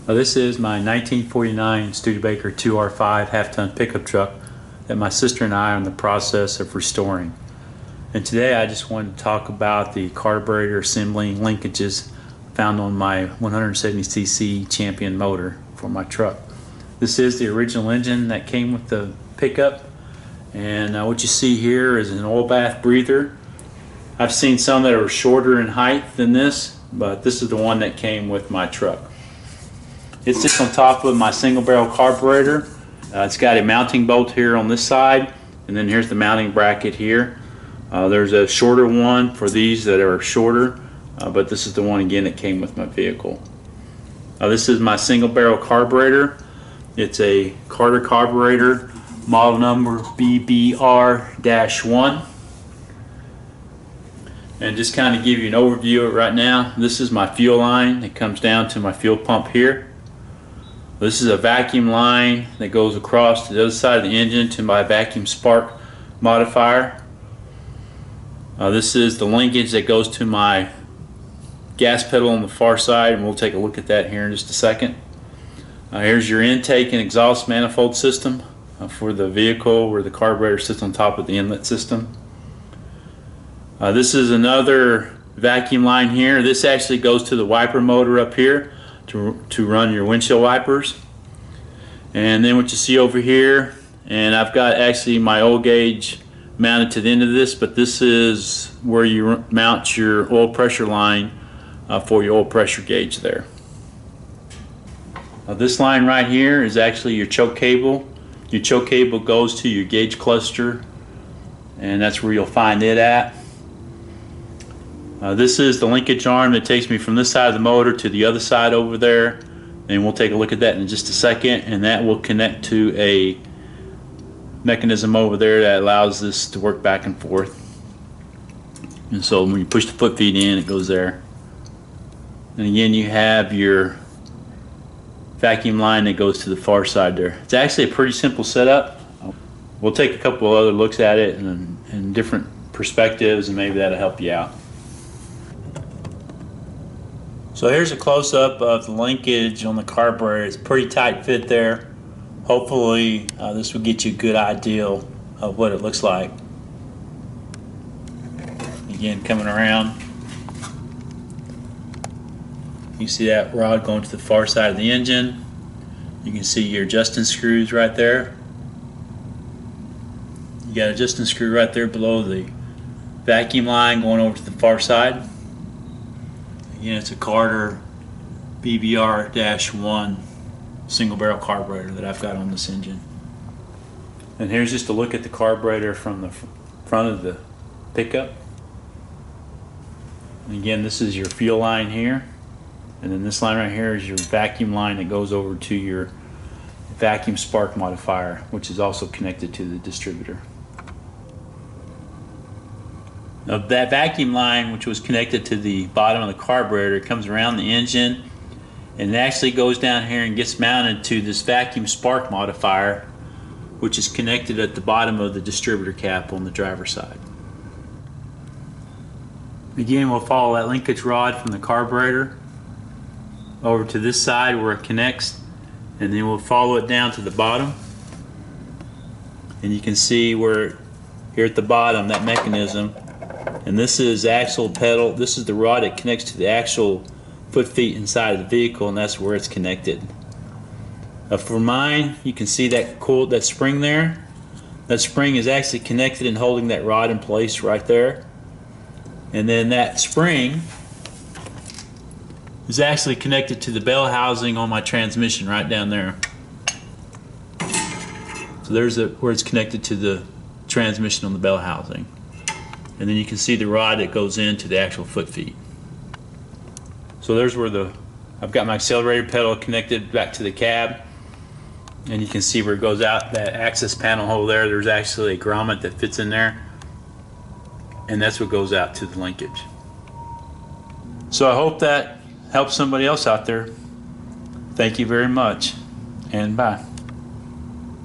This is my 1949 Studebaker 2R5 half-ton pickup truck that my sister and I are in the process of restoring. And today I just wanted to talk about the carburetor assembly linkages found on my 170cc Champion motor for my truck. This is the original engine that came with the pickup, and what you see here is an oil bath breather. I've seen some that are shorter in height than this, but this is the one that came with my truck. It sits on top of my single barrel carburetor. It's got a mounting bolt here on this side, and then here's the mounting bracket here. There's a shorter one for these that are shorter, but this is the one again that came with my vehicle. This is my single barrel carburetor. It's a Carter carburetor, model number BBR-1. And just kind of give you an overview of it right now. This is my fuel line. It comes down to my fuel pump here. This is a vacuum line that goes across to the other side of the engine to my vacuum spark modifier. This is the linkage that goes to my gas pedal on the far side, and we'll take a look at that here in just a second. Here's your intake and exhaust manifold system for the vehicle, where the carburetor sits on top of the inlet system. This is another vacuum line here. This actually goes to the wiper motor up here to run your windshield wipers. And then what you see over here, and I've got actually my oil gauge mounted to the end of this, but this is where you mount your oil pressure line for your oil pressure gauge there. This line right here is actually your choke cable. Your choke cable goes to your gauge cluster, and that's where you'll find it at. This is the linkage arm that takes me from this side of the motor to the other side over there, and we'll take a look at that in just a second. And that will connect to a mechanism over there that allows this to work back and forth. And so when you push the foot feet in, it goes there. And again, you have your vacuum line that goes to the far side there. It's actually a pretty simple setup. We'll take a couple of other looks at it in different perspectives, and maybe that'll help you out. So here's a close-up of the linkage on the carburetor. It's a pretty tight fit there. Hopefully this will get you a good idea of what it looks like. Again, coming around, you see that rod going to the far side of the engine. You can see your adjusting screws right there. You got an adjusting screw right there below the vacuum line going over to the far side. Again, it's a Carter BBR-1 single barrel carburetor that I've got on this engine. And here's just a look at the carburetor from the front of the pickup. And again, this is your fuel line here, and then this line right here is your vacuum line that goes over to your vacuum spark modifier, which is also connected to the distributor. Now, that vacuum line, which was connected to the bottom of the carburetor, comes around the engine and it actually goes down here and gets mounted to this vacuum spark modifier, which is connected at the bottom of the distributor cap on the driver's side. Again, we'll follow that linkage rod from the carburetor over to this side where it connects, and then we'll follow it down to the bottom, and you can see where here at the bottom that mechanism. And this is axle pedal. This is the rod that connects to the actual foot feet inside of the vehicle, and that's where it's connected. For mine, you can see that spring there. That spring is actually connected and holding that rod in place right there. And then that spring is actually connected to the bell housing on my transmission right down there. So there's where it's connected to the transmission on the bell housing. And then you can see the rod that goes into the actual foot feet. So there's where I've got my accelerator pedal connected back to the cab, and you can see where it goes out, that access panel hole there. There's actually a grommet that fits in there, and that's what goes out to the linkage. So I hope that helps somebody else out there. Thank you very much, and bye.